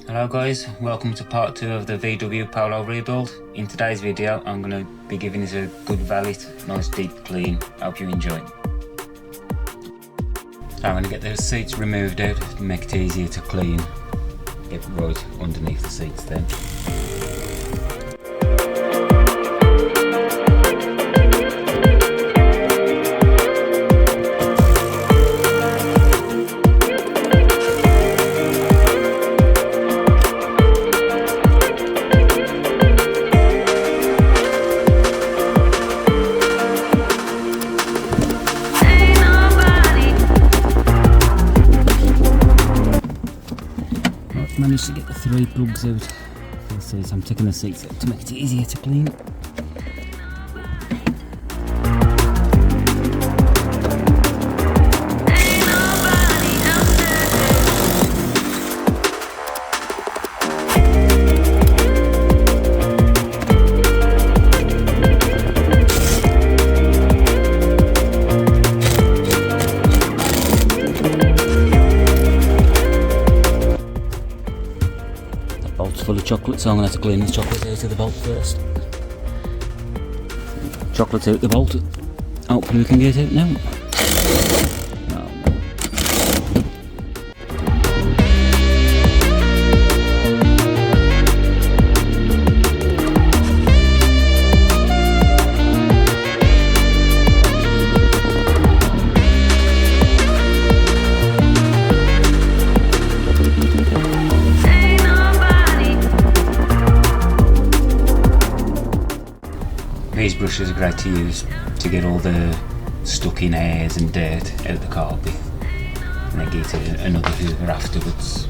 Hello guys, welcome to part 2 of the VW Polo rebuild. In today's video I'm going to be giving this a good valet, nice deep clean. Hope you enjoy. So I'm going to get the seats removed out to make it easier to clean. Get right underneath the seats then. Managed to get the 3 plugs out for the seats. I'm taking the seats out to make it easier to clean. Bolt's full of chocolate, so I'm going to have to clean this chocolate out of the bolt first. Chocolate out the bolt. Hopefully we can get it out now. These brushes are great to use to get all the stuck in hairs and dirt out of the carpet, and then get it another hoover afterwards.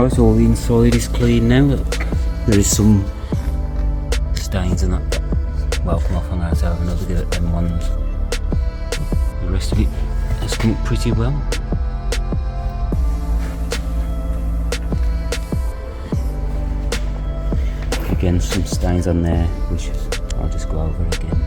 Right, so the inside is clean now. There is some stains and that. Well, come off. I'm going to have another go at them ones. The rest of it has come up pretty well. Again, some stains on there, which I'll just go over again.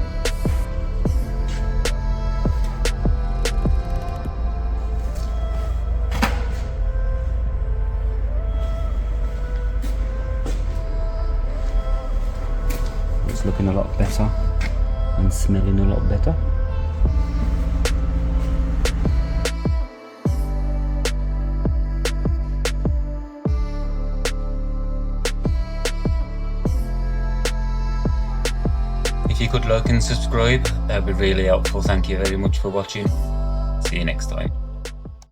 It's looking a lot better and smelling a lot better. If you could like and subscribe, that would be really helpful. Thank you very much for watching. See you next time.